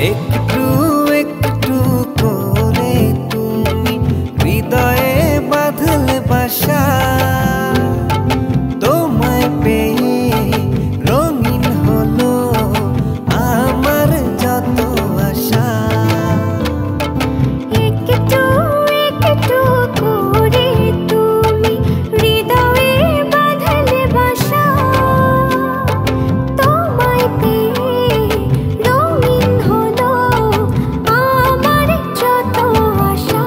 একটু একটু করে তুমি হৃদয়ে বাঁধলে বাসা, তোমায় পেয়ে রঙিন হলো আমার যত আশা। একটু একটু করে তুমি হৃদয়ে বাঁধলে বাসা, তোমায় পেয়ে রঙিন হলো আমার যত আশা।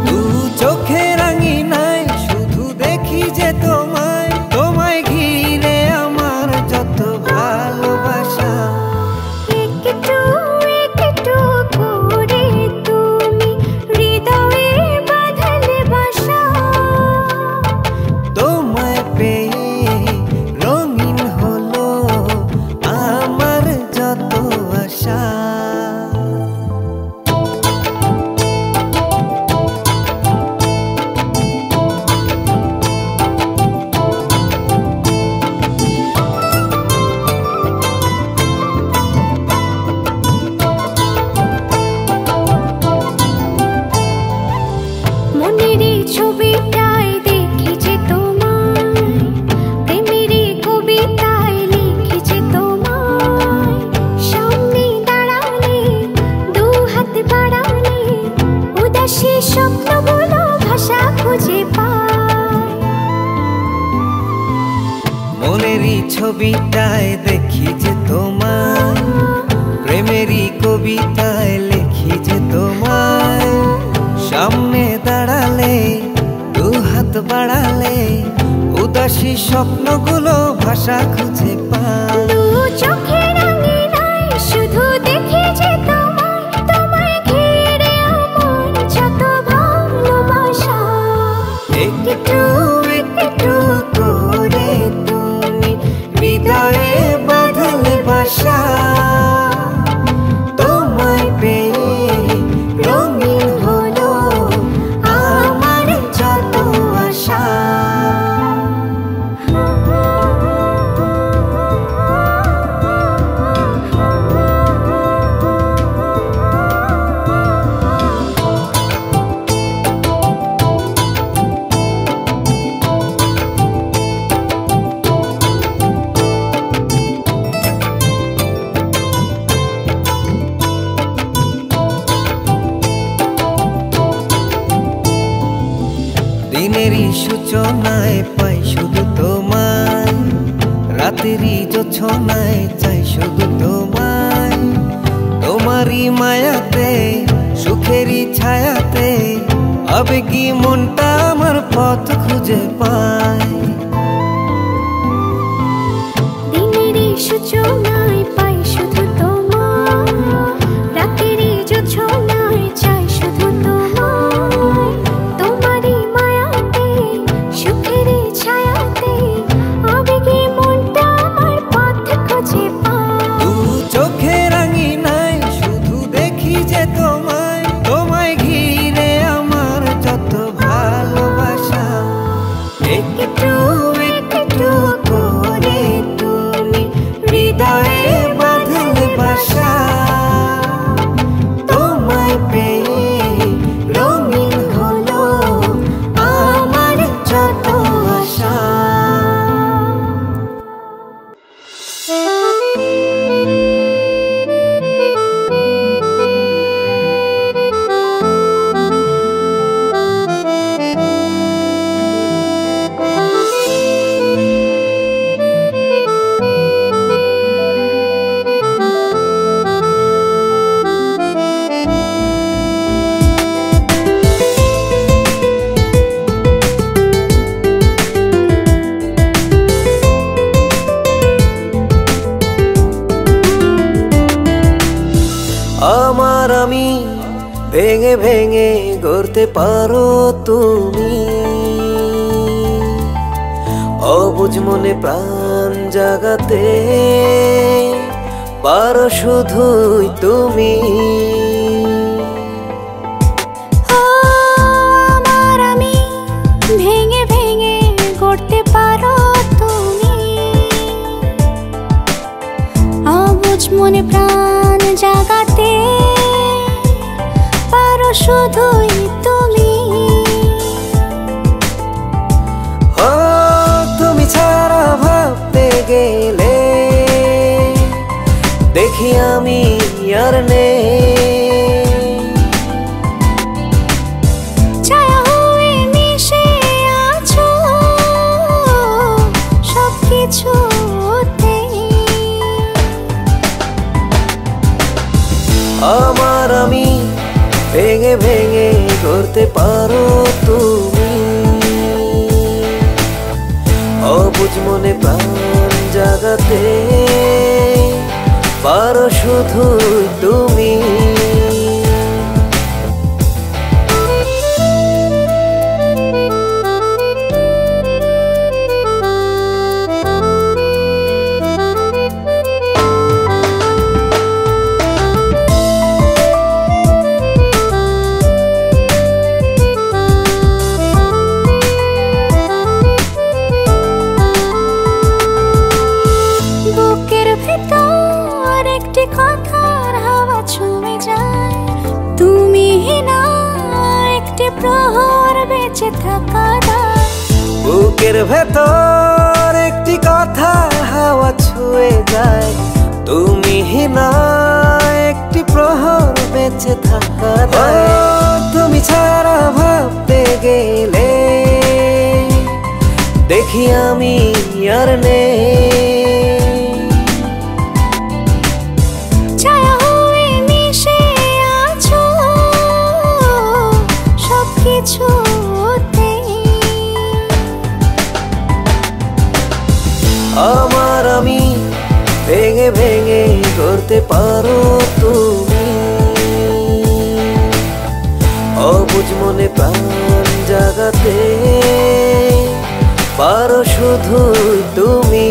দু চোখে রাঙিনায় শুধু দেখি যে তোমায়, তোমায় ঘিরে আমার যত ভালোবাসা। একটু একটু করে তুমি হৃদয়ে বাঁধলে বাসা, তোমায় পেয়ে রঙিন হলো আমার যত আশা। মনের এই ছবিটায় দেখেছি তোমায়, প্রেমের এই কবিতায় লিখেছি তোমায়। সামনে দাঁড়ালে দু হাত বাড়ালে উদাসী স্বপ্নগুলো ভাষা খুঁজে পায়। মনেরই ছবিটায় দেখি যে তোমায়, প্রেমেরই কবিতায় লিখি যে তোমায়। সামনে দাঁড়ালে দু হাত বাড়ালে উদাসী স্বপ্নগুলো ভাষা খুঁজে পায়। দু চোখের আঙিনায় শুধু দেখি যে তোমায়, তোমায় ঘিরে আমার যত ভালোবাসা। একটু একটু করে তুমি হৃদয়ে বাঁধলে বাসা, তোমায় পেয়ে রঙিন হলো আমার যত আশা। দিনেরই সূচনায় পাই শুধু তোমায়, রাতেরই জোছনায় চাই শুধু তোমায়। তোমারই মায়াতে সুখেরই ছায়াতে আবেগী মনটা আমার পথ খুঁজে পায়। দিনেরই সূচনায় পাই শুধু তোমায়, রাতেরই জোছনায় চাই শুধু তোমায়। তোমারই মায়াতে সুখেরই ছায়াতে আবেগী মনটা আমার পথ খুঁজে পায়। দু চোখে রাঙিনায় শুধু দেখি যে তোমায়, তোমায় ঘিরে আমার যত ভালোবাসা। একটু একটু করে তুমি হৃদয়ে আমার আমি ভেঙে ভেঙে গড়তে পারো তুমি, অবুঝ মনে প্রাণ জাগাতে পারো শুধুই তুমি। আমার আমি ভেঙে ভেঙে গড়তে পারো তুমি, অবুঝ মনে প্রাণ জাগাতে পারো শুধুই তুমি। তুমি ছাড়া ভাবতে গেলে দেখি আমি আর নেই, ছায়া হয়ে মিশে আছো সবকিছুতে। আমার আমি ভেঙে ভেঙে করতে পারো তুমি, অবুঝ মনে প্রাণ জাগাতে পারো শুধুই তুমি। বুকের ভেতর একটি কথার হাওয়া ছুঁয়ে যায়, তুমি না একটি প্রহর বেঁচে থাকা দায়। বুকের ভেতর একটি কথার হাওয়া ছুঁয়ে যায়, তুমি না একটি প্রহর বেঁচে থাকা দায়। তুমি ছাড়া ভাবতে গেলে দেখি আমি আর নেই, ছায়া হয়ে মিশে আছো সবকিছুতে। আমার আমি ভেঙে ভেঙে করতে পারো তুমি, অবুঝ মনে প্রাণ জাগাতে পারো শুধুই তুমি।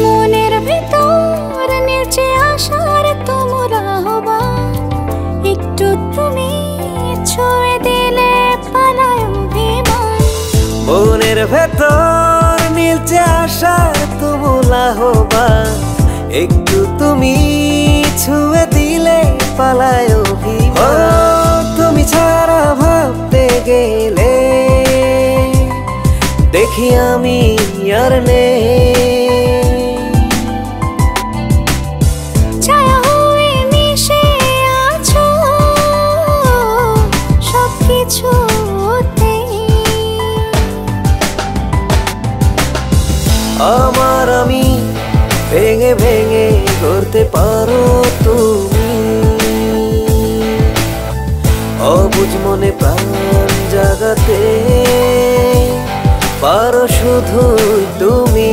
মনের ভেতর নিচে আসার তোমরা হবা, একটু তুমি ছুঁয়ে দিলে পালায় অভিমান। মনের ভেতর নীলচে আসার তুমুলা হবা, একটু তুমি ছুঁয়ে দিলে পালায় অভিমান। তুমি ছাড়া ভাবতে গেলে দেখি আমি আর নেই, ছায়া হয়ে মিশে আছো সবকিছুতে। আমার আমি ভেঙে ভেঙে করতে পারো তুমি, অবুঝ মনে প্রাণ জাগাতে পারো শুধুই তুমি।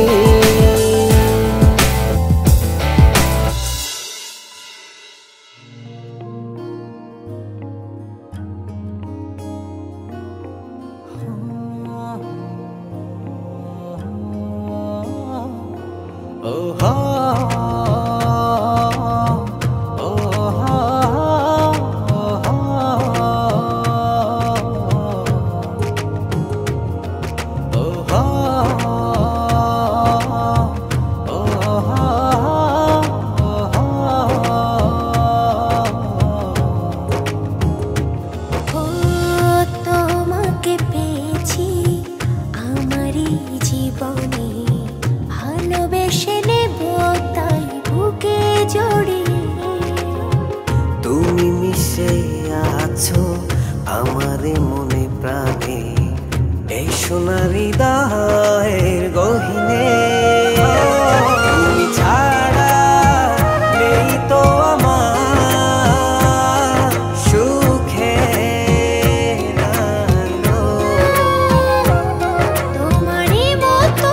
তোমাকে পেয়েছি আমারই জীবনে, ভালোবেসে নেব তাই বুকে জড়িয়ে। তুমি মিশে আছো আমারে মনে প্রাণ প্রাণে এই সোনারি হৃদয়ের গহিনে তুমি ছাড়া নেই তো আমার সুখের আলো। তোমারই মতো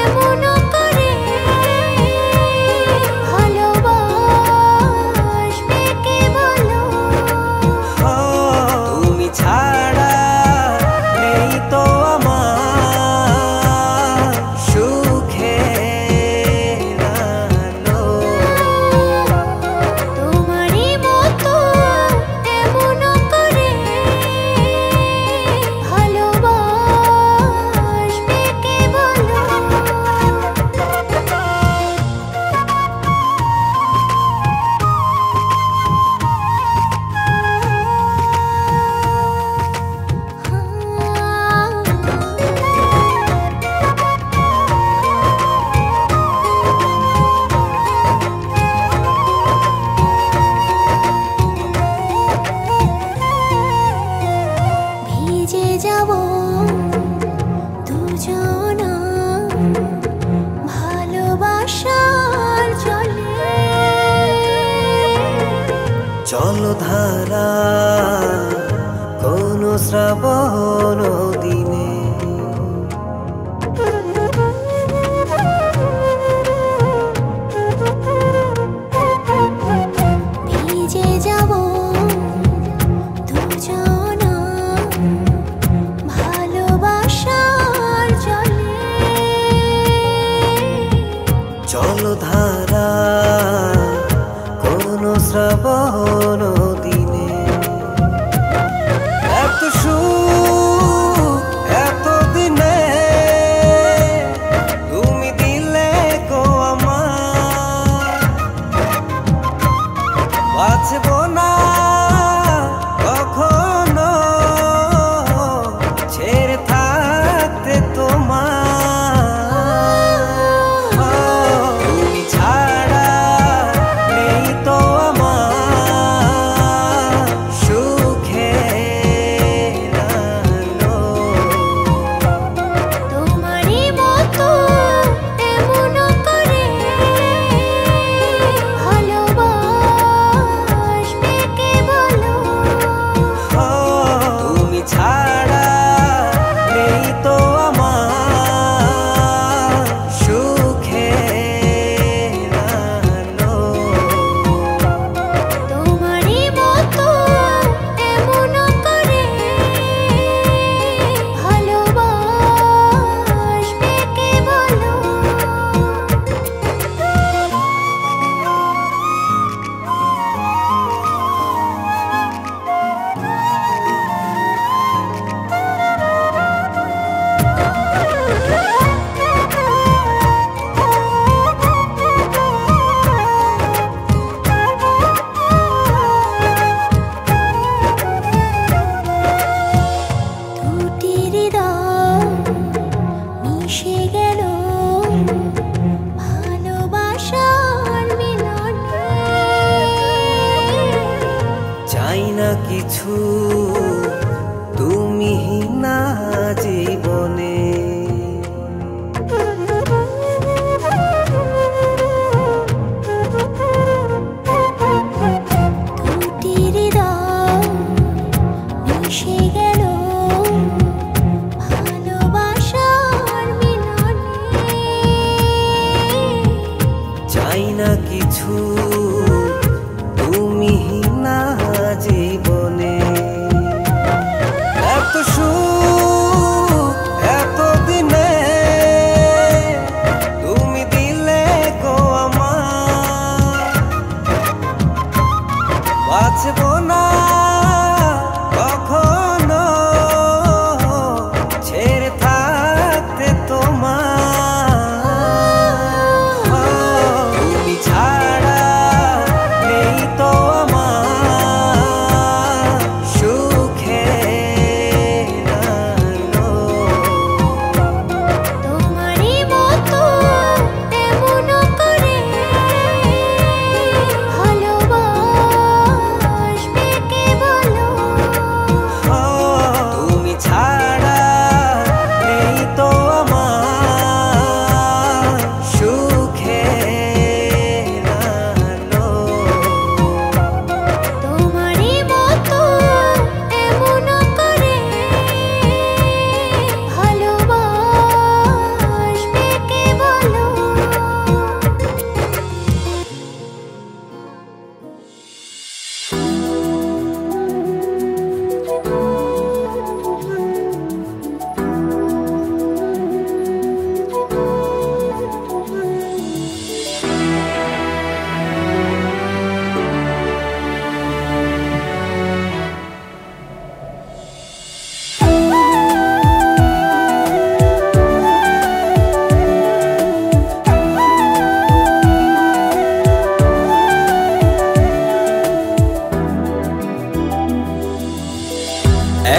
এমন করে ভালোবাসবে কে বলো? তুমি ছাড়া নেই তো আমার সুখের আলো। তোমারই মতো এমন করে ভালোবাসবে কে বলো? ভিজে যাব দুজনা ভালোবাসার জলে। জলধারা কোন শ্রাবণ দিনে ভিজে যাব দুজনা ভালোবাসার জলে। জলধারা কোন শ্রাবণ দিনে এত সুখ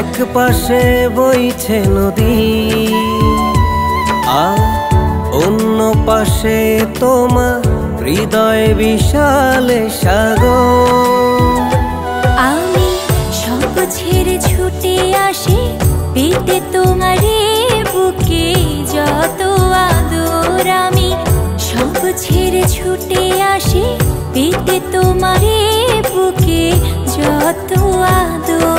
এক পাশে বইছে নদী আর অন্য পাশে তোমার হৃদয় বিশাল সাগর। আমি সব ছেড়ে ছুটে আসি পেতে তোমারে বুকে যত আদর। আমি সব ছেড়ে ছুটে আসি পেতে তোমারে বুকে যত আদর।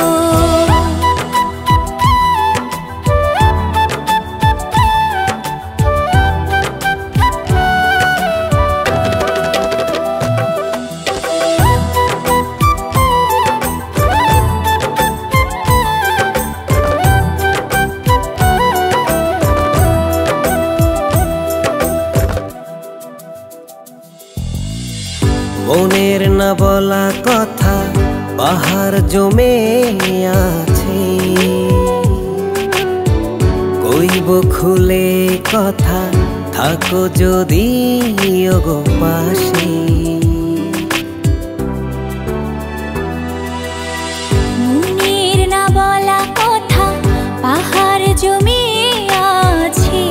মনের না বলা কথা পাহাড় জমে আছে, কইব খুলে কথা থাকো যদি গো পাশে। মনের না বলা কথা পাহাড় জমে আছে,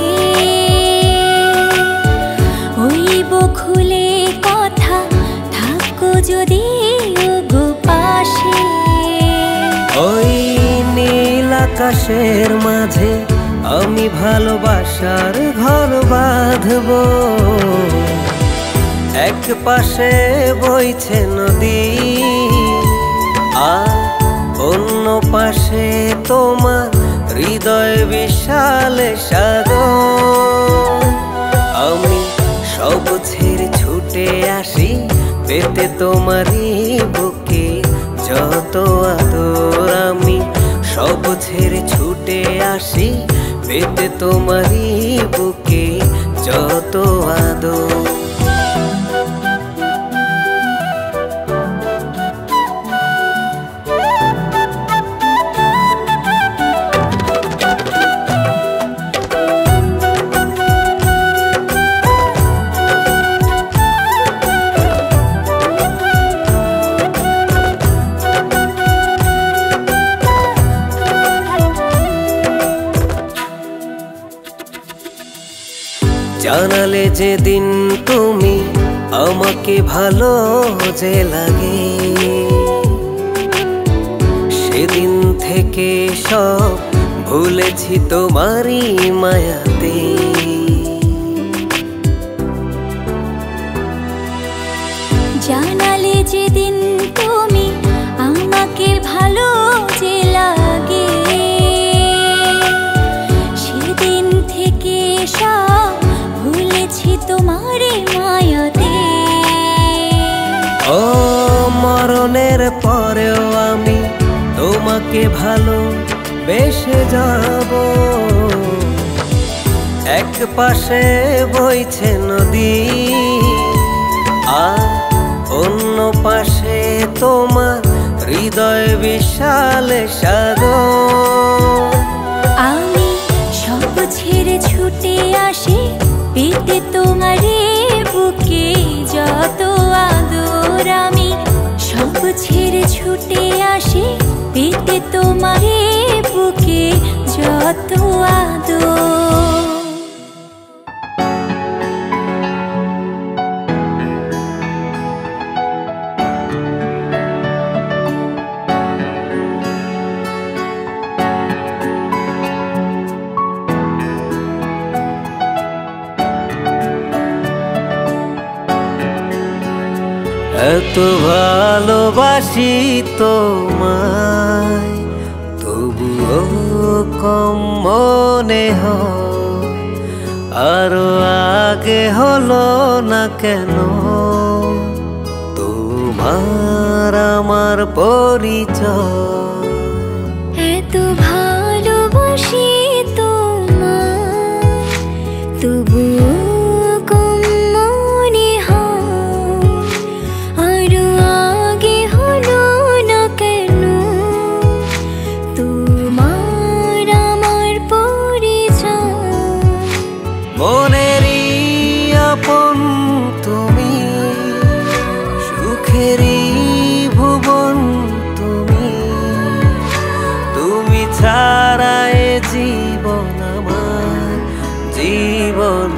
কইব খুলে কথা থাকো যদি গো পাশে। ওই নীল আকাশের মাঝে আমি ভালোবাসার ঘর বাঁধব, এক পাশে বইছে নদী আর অন্য পাশে তোমার হৃদয় বিশাল সাগর। আমি সব ছেড়ে ছুটে আসি পেতে তোমারই বুকে যত আদর। আমি সব ছেড়ে ছুটে আসি পেতে তোমারই বুকে যত আদর। জানালে যেদিন তুমি আমাকে ভালো যে লাগে, সেদিন থেকে সব ভুলেছি তোমারই মায়াতে। জানালে যেদিন তুমি আমাকে ভালো যে লাগে, সেদিন থেকে সব ভুলেছি তোমারে মায়াতে। ও মরণের পরেও আমি তোমাকে ভালো বেসে যাব, এক পাশে বইছে নদী আর অন্য পাশে তোমার হৃদয় বিশাল সাগর। আমি সব ছেড়ে ছুটে আসি পেতে তোমারে বুকে যত আদর। আমি সব ছেড়ে ছুটে আসি পেতে তোমারে বুকে যত আদর। এত ভালোবাসি তোমায় তবুও কম মনে হয়, আরো আগে হলো না কেন তোমার আমার পরিচয়। এত ভালোবাসি তোমায় তবুও কম মনে হয়, আরো আগে হলো না কেন তোমার আমার পরিচয়। মনেরই আপন তুমি, সুখেরই ভুবন তুমি, ছাড়া এ জীবন আমার জীবন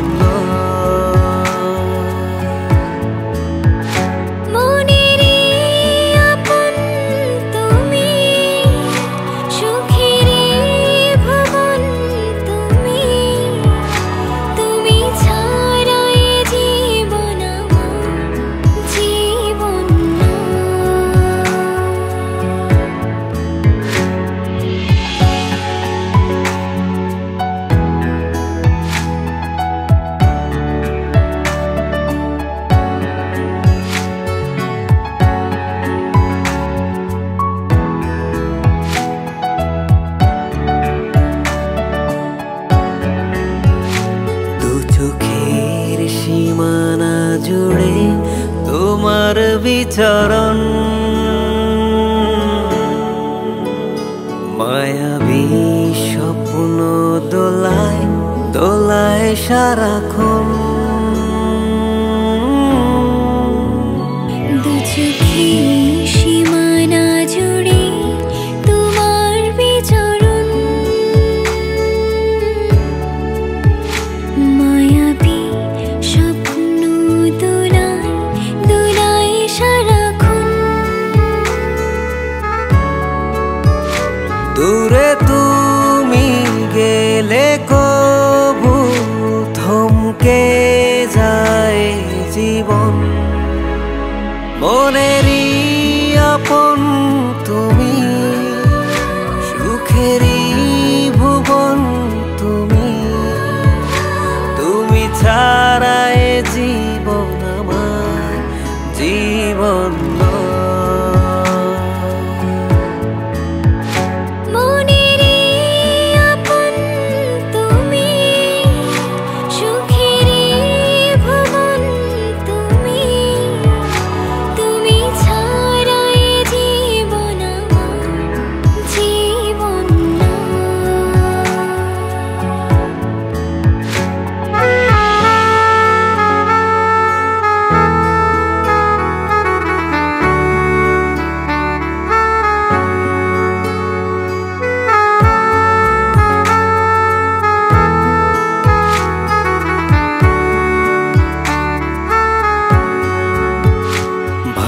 চোখের সীমানা জুড়ে তোমার বিচরণ মায়াবী স্বপ্ন দোলায় দোলায় সারাক্ষণ দু চোখের সীমানা জুড়ে তোমার বিচরণ মায়াবী স্বপ্ন দোলায় দোলায় সারাক্ষণ দূরে তুমি গেলে কবু থমকে যায় জীবন মনেরই আপন তুমি সুখেরই ভুবন তুমি তুমি ছাড়া এ জীবন আমার জীবন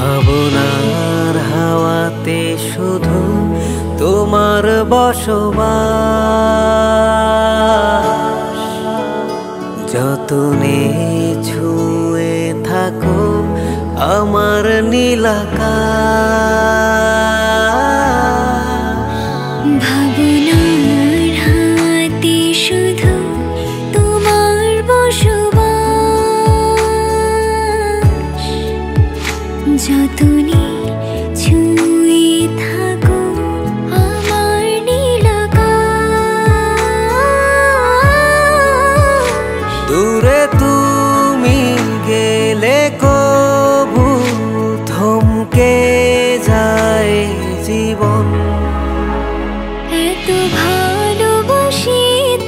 ভাবনার হাওয়াতে শুধু তোমার বসবাস যতনে ছুঁয়ে থাকো আমার নীল আকাশ ভাবনার হাতে শুধু তোমার বসবাস যতনে ছুঁয়ে থাকো আমার নীল আকাশ দূরে তুমি গেলে কবু থমকে যায় জীবন এত ভালোবাসি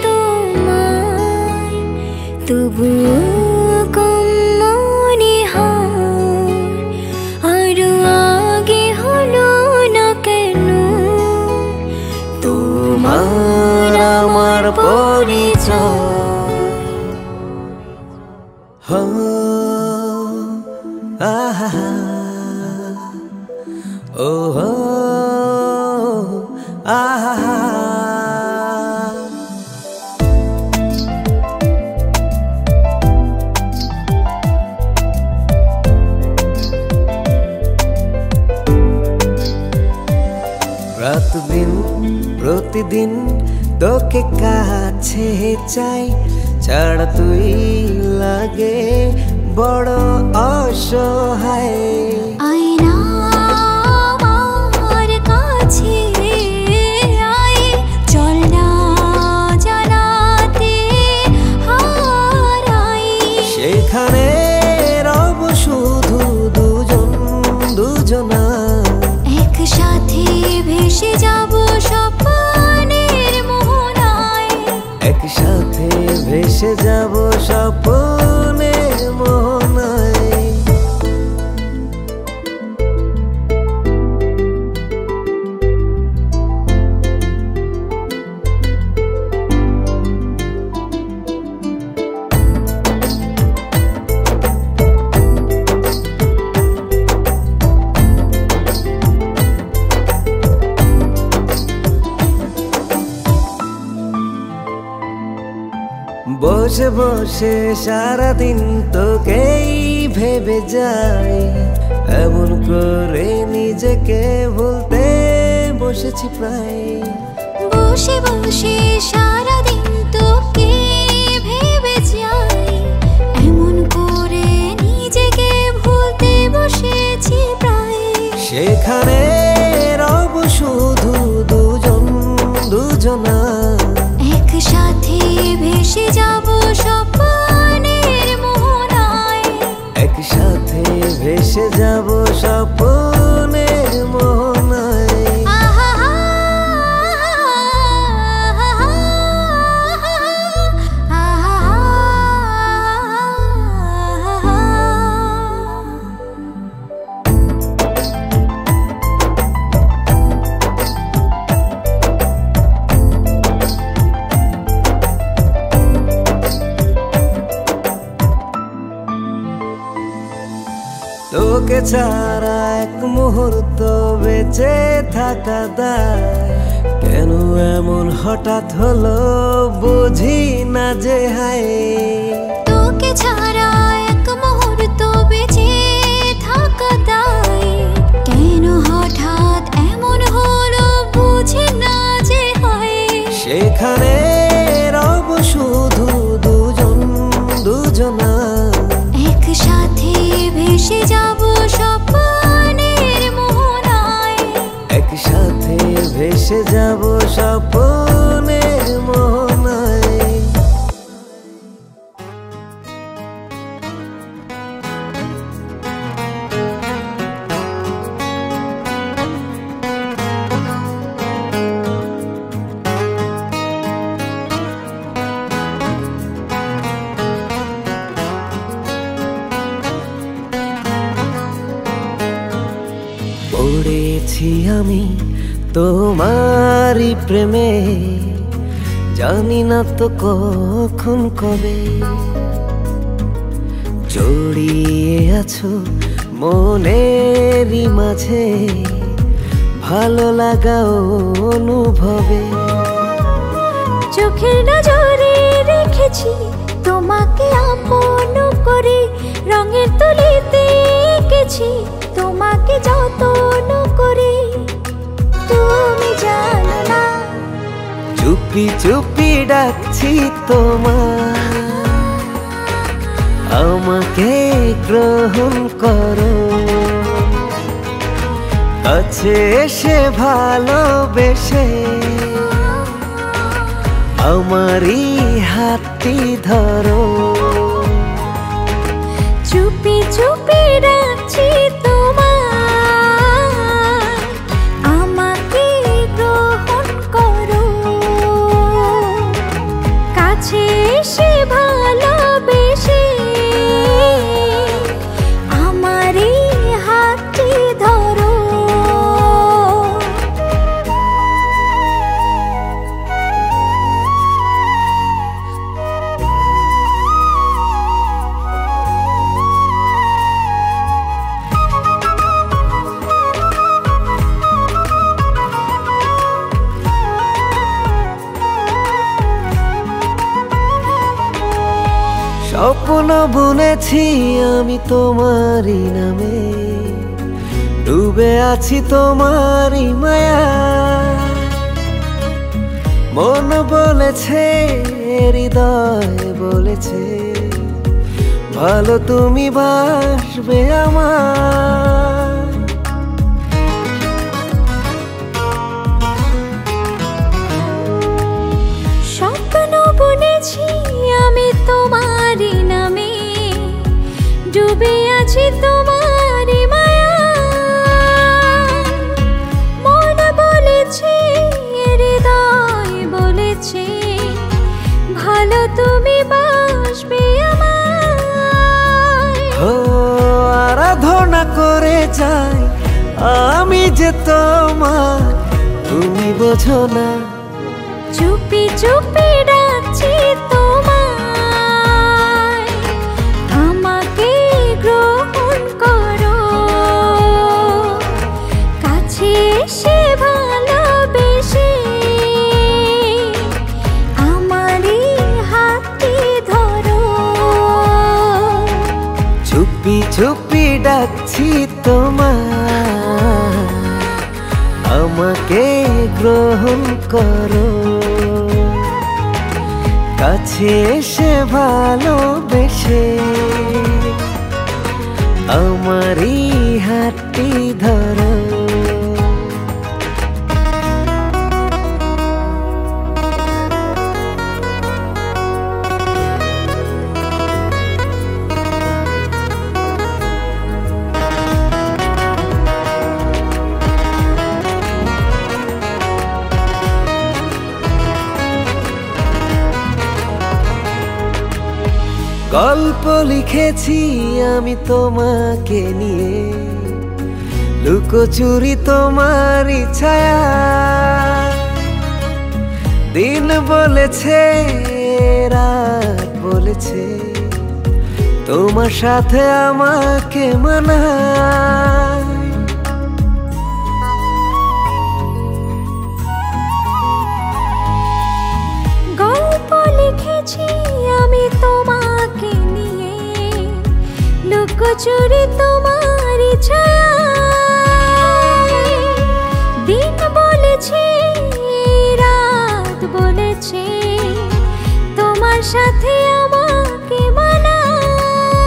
তোমায় তবুও কম মনে হয় আরো আগে হলো না কেন তোমার আমার পরিচয় আহা ও আহা রাত দিন প্রতিদিন তোকে কাছে চাই ছাড়া তুই লাগে বড় অসহায় আয়না আমার কাছে আয় চল না জানাতে হারাই সেখানে রব শুধু দুজন দুজনা একসাথে ভেসে যাব স্বপ্নের মোহনায় একসাথে ভেসে যাব স্বপ্নের মোহনায় বসে বসে সারাদিন তোকেই ভেবে যাই, এমন করে নিজেকে ভুলতে বসেছি প্রায়। বসে বসে সারাদিন তোকে ভেবে যাই, এমন করে নিজেকে ভুলতে বসেছি প্রায়। সেখানে রব শুধু দুজন দুজনা, একসাথে ভেসে যাব স্বপ্নের মোহনায়। একসাথে ভেসে যাব স্বপ্নের মোহনায়। তোকে ছাড়া এক মুহূর্ত বেঁচে থাকা দায়, কেন এমন হঠাৎ হলো বুঝি না যে হায়। তোকে ছাড়া এক মুহূর্ত বেঁচে থাকা দায়, কেন হঠাৎ এমন হলো বুঝি না যে হয়। সেখানে রব শুধু দুজন দুজনা, একসাথে ভেসে যাব স্বপ্নের মোহনায়। একসাথে ভেসে যাব স্বপ্নের মোহনায়। পড়েছি আমি তোমারই প্রেমে, জানি না তো কখন কবে। জড়িয়ে আছো মনেরই মাঝে, ভালো লাগা অনুভবে। চোখের নজরে রেখেছি তোমাকে আপন করে, রঙের তুলিতে এঁকেছি তোমাকে যত্ন করে। তুমি জানো না চুপি চুপি ডাকছি তোমার, আমাকে গ্রহণ করো। কাছে এসে ভালোবেসে আমারই হাতটি ধরো। চুপি চুপি ডাকছি তোমার, আমাকে গ্রহণ করো। কাছে এসে ভালোবেসে আমারই হাতটি ধরো। স্বপ্ন বুনেছি আমি তোমারই নামে, ডুবে আছি তোমারই মায়া। মন বলেছে হৃদয় বলেছে, ভালো তুমি বাসবে আমার। স্বপ্ন বুনেছি আমি তোমারই নামে, ডুবে আছি তোমারই মায়া। মন বলেছে হৃদয় বলেছে, ভালো তুমি বাসবে আমার। ও আরাধনা করে যাই আমি যে তোমার, তুমি বোঝো না। চুপি চুপি ডাকছি তোমায়, আমাকে গ্রহণ করো। কাছে এসে ভালোবেসে আমারই হাতটি চুপি ডাকছি তোমার, আমাকে গ্রহণ করো। কাছে এসে ভালোবেসে আমারই হাতটি ধরো। গল্প লিখেছি আমি তোমাকে নিয়ে, লুকোচুরি তোমারই ছায়া। দিন বলেছে রাত বলেছে, তোমার সাথে আমাকে মানায়। গল্প লিখেছি আমি তোমাকে নিয়ে, লুকোচুরি তোমারই ছায়া। দিন বলেছে রাত বলেছে, তোমার সাথে আমাকে মানায়।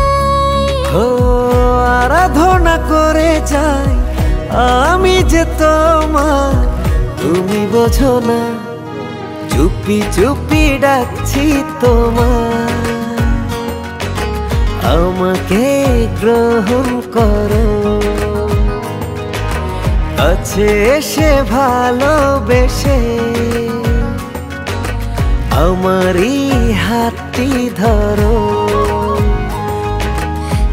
ও আরাধনা করে যাই আমি যে তোমার, তুমি বোঝো না। চুপি চুপি ডাকছি তোমার, আমাকে গ্রহণ করো। কাছে এসে ভালোবেসে আমারই হাতটি ধরো।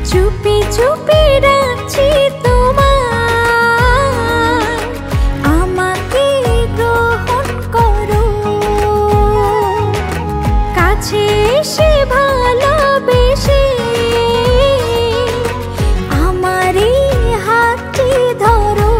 চুপি চুপি ডাকছি তোমার, আমাকে গ্রহণ করো। কাছে এসে ভালোবেসে আমারই হাতটি ধরো।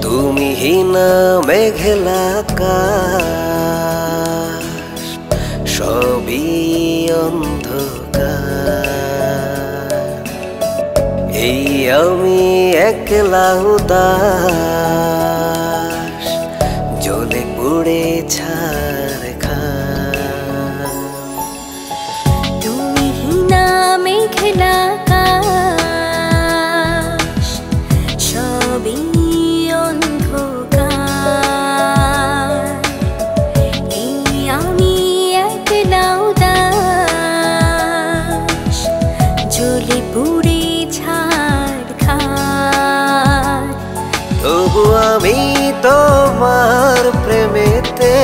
তুমিহীনা মেঘলা আকাশ, সবই অন্ধকার। এই আমি একলা উদাস, জ্বলে পুড়ে ছারখার। তুমিহীনা মেঘলা আকাশ, সবই অন্ধকার। এই আমি একলা উদাস, জ্বলে পুড়ে ছারখার। তবু আমি তোমার প্রেমেতে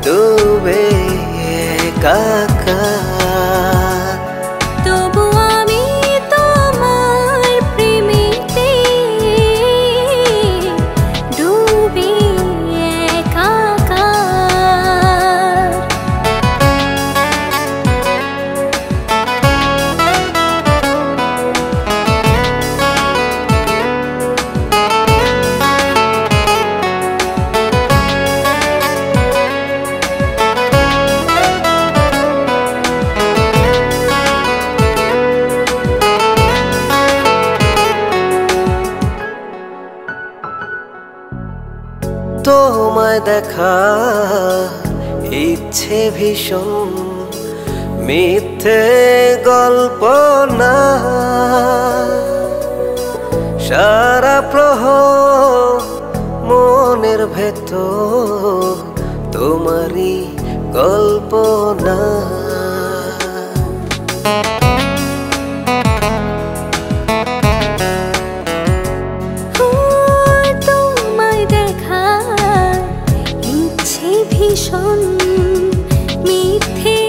ডুবে একাকার। তবু আমি তোমার প্রেমেতে ডুবে একাকার। তোমায় দেখা ইচ্ছে ভীষণ, মিথ্যে গল্প না। সারা প্রহর মনের ভেতর তোমারই কল্পনা। তোমায় দেখা ইচ্ছে ভীষণ, মিথ্যে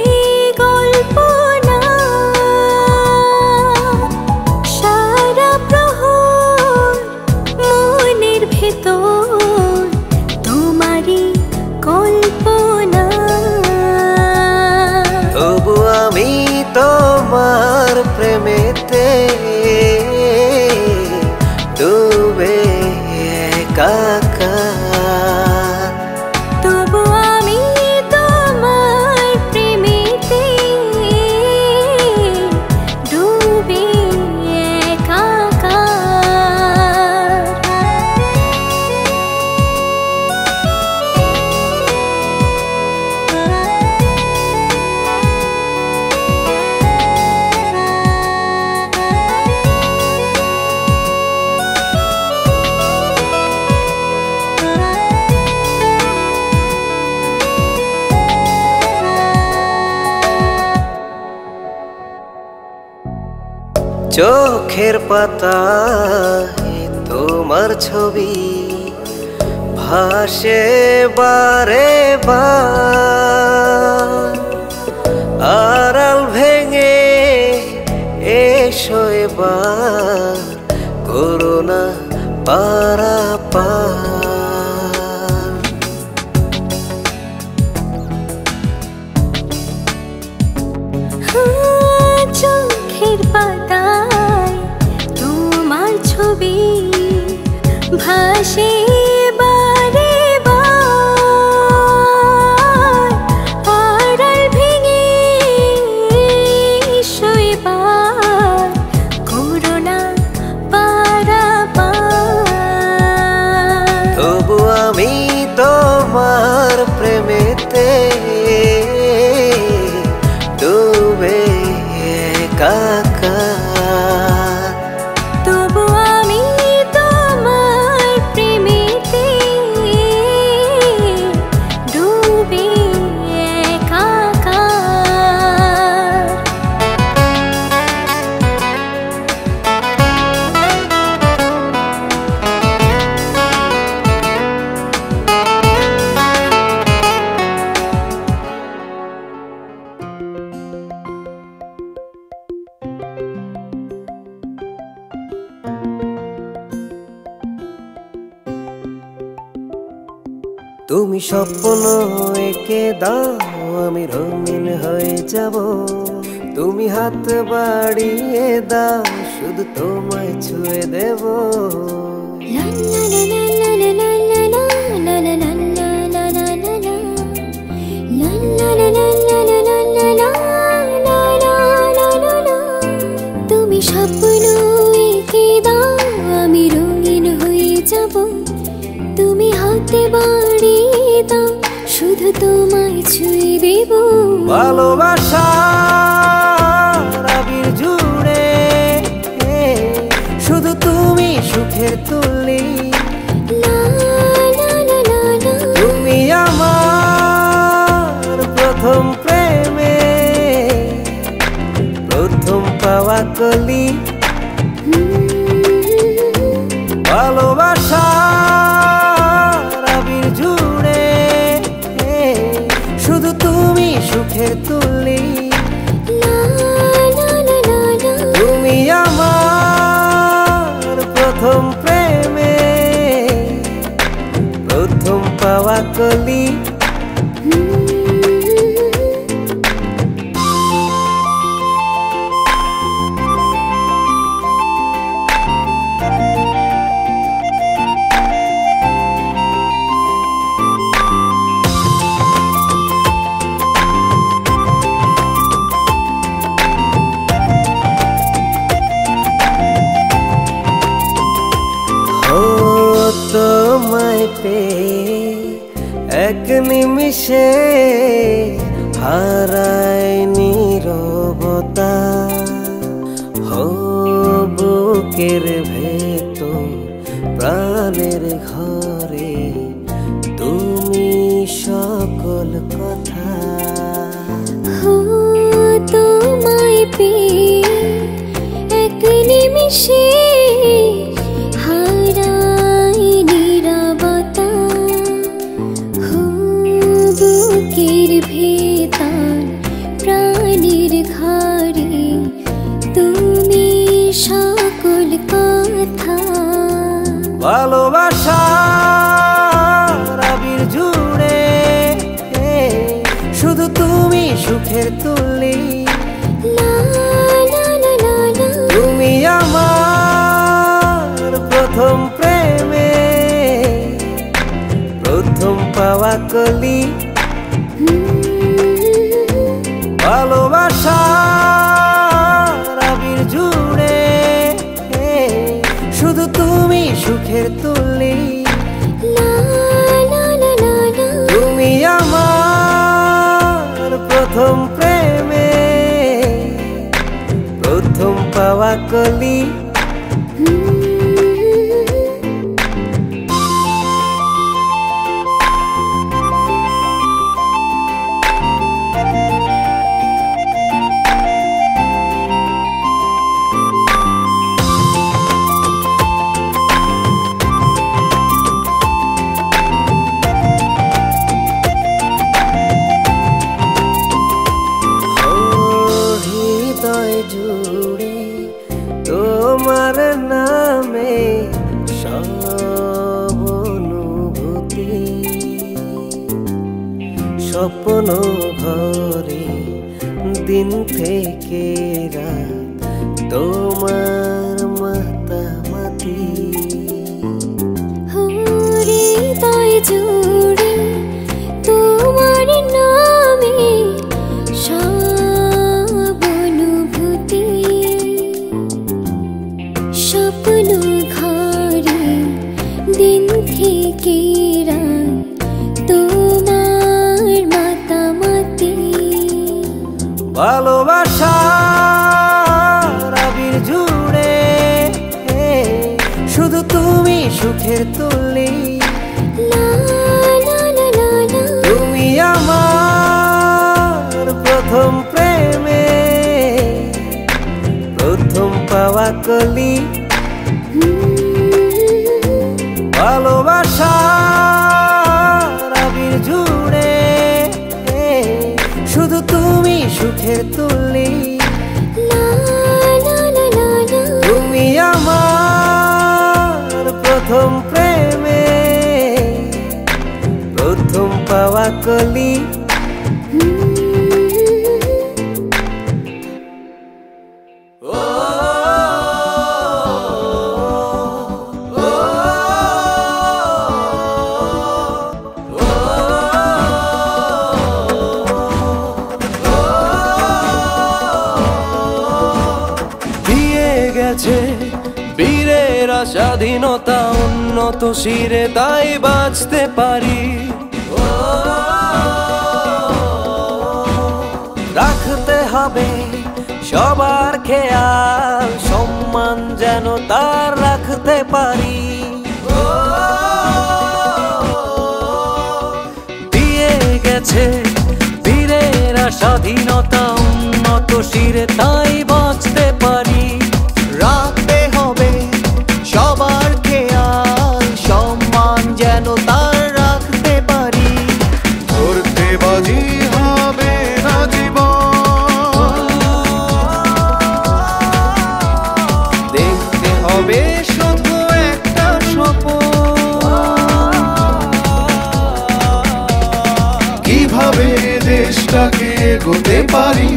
গল্প না। চোখের পাতায় তোমার ছবি ভাসে বারে বার, আড়াল ভেঙে এসো এবার করোনা পারাপার। চোখের পাতায় তোমার ছবি ভাসে বারে বার, আড়াল ভেঙে এসো এবার করোনা পারাপার। তবু আমি তোমার প্রেমেতে ডুবে একাকার। তবু আমি তোমার প্রেমেতে ডুবে একাকার। তুমি স্বপ্ন এঁকে দাও আমি রঙিন হয়ে যাব, তুমি হাত বাড়িয়ে দাও শুধু তোমায় ছুঁয়ে দেব। তুমি স্বপ্ন এঁকে দাও আমি রঙিন হয়ে যাব, তুমি হাতে বাড়িয়ে দাও শুধু তোমায় ছুঁয়ে দেব। ভালোবাসার আবির জুড়ে শুধু তুমি সুখের তুলি, তুমি আমার প্রথম প্রেমে প্রথম পাওয়া কলি। ভালোবাসার আবির জুড়ে শুধু তুমি সুখের তুলি, তুমি আমার প্রথম প্রেমে প্রথম পাওয়া কলি। তোমায় পেয়ে এক নিমিষে হারায় নীরবতা, হো বুকের ভেতর প্রাণের ঘরে তুমি সকল কথা। তোমায় পেয়ে এক নিমিষে হারাই নীরবতা, বুকের ভেতর প্রাণের ঘরে তুমি সকল কথা। ভালোবাসার আবির জুড়ে শুধু তুমি সুখের তুলি, তুমি আমার প্রথম প্রেমে প্রথম পাওয়া কলি। ভালোবাসার আবির জুড়ে শুধু তুমি সুখের তুলি, তুমি আমার প্রথম প্রেমে প্রথম পাওয়া কলি। স্বপ্ন ঘরে দিন থেকে রাত তোমার মাতামাতি হৃদয় জুড়ে তোমার নামে সব অনুভূতি স্বপ্ন ঘরে দিন থেকে রাত তোমার মাতামাতি ভালোবাসার আবির জুড়ে শুধু তুমি সুখের তুলি তুমি আমার প্রথম প্রেমে প্রথম পাওয়া কলি ভালোবাসার আবির জুড়ে শুধু তুমি সুখের তুলি তুমি আমার প্রথম প্রেমে প্রথম পাওয়া কলি বীরেরা স্বাধীনতা উন্নত শিরে তাই বাঁচতে পারি রাখতে হবে সবার খেয়াল সম্মান যেন তার রাখতে পারি দিয়ে গেছে বীরেরা স্বাধীনতা উন্নত শিরে তাই বাঁচতে পারি রাখতে হবে সবার খেয়াল সম্মান যেন তার রাখতে পারি ধরতে বাজি হবে না জীবন দেখতে হবে শুধু একটা স্বপ্ন কিভাবে দেশটাকে এগোতে পারি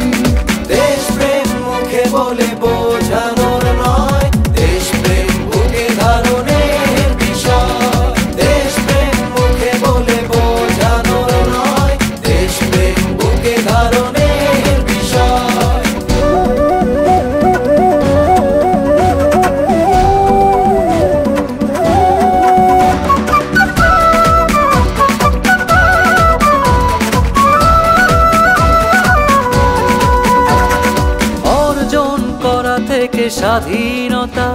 দেশপ্রেম মুখে বলে বোঝানোর নয় দেশপ্রেম বুকে ধারণের বিষয় দেশপ্রেম মুখে বলে বোঝানোর নয় দেশপ্রেম বুকে ধারণের বিষয় অর্জন করা থেকে স্বাধীনতা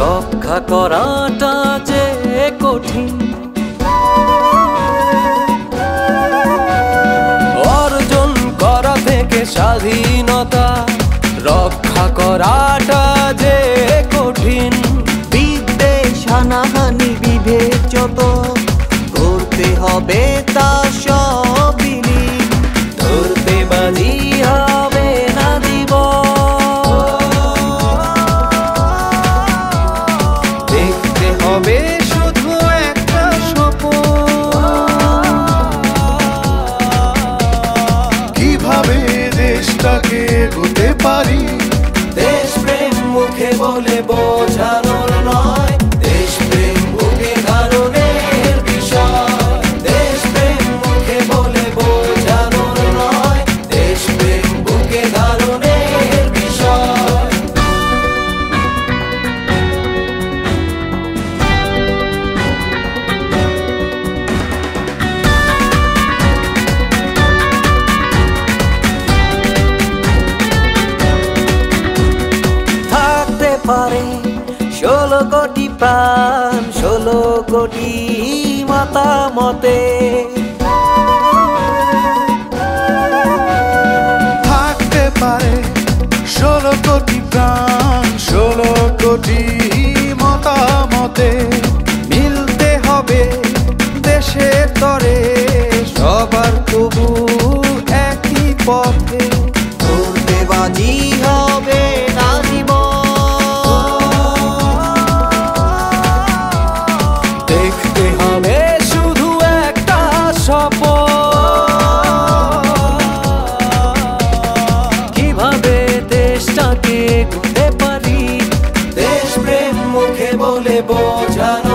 রক্ষা করাটা যে কঠিন অর্জন করা থেকে স্বাধীনতা রক্ষা করাটা যে কঠিন বিদ্বেষ হানাহানি বিভেদ যত করতে হবে তা সব বিলীন ধরতে বাজি হবে না দিব দেখতে হবে শুধু একটা স্বপ্ন কিভাবে দেশটাকে এগোতে পারি দেশপ্রেম মুখে বলে বোঝানোর নয় দেশপ্রেম বুকে ধারণের বিষয় দেশপ্রেম মুখে বলে বোঝানোর নয় দেশপ্রেম বুকে ধারণের বিষয় থাকতে পারে 16 কোটি প্রাণ 16 কোটি মতামতে থাকতে পারে 16 কোটি প্রাণ 16 কোটি মতামতে মিলতে হবে দেশের তরে সবার তবু একই পথে ধরতে বাজি হবে না জীবন দেখতে হবে শুধু একটা স্বপ্ন বোঝানো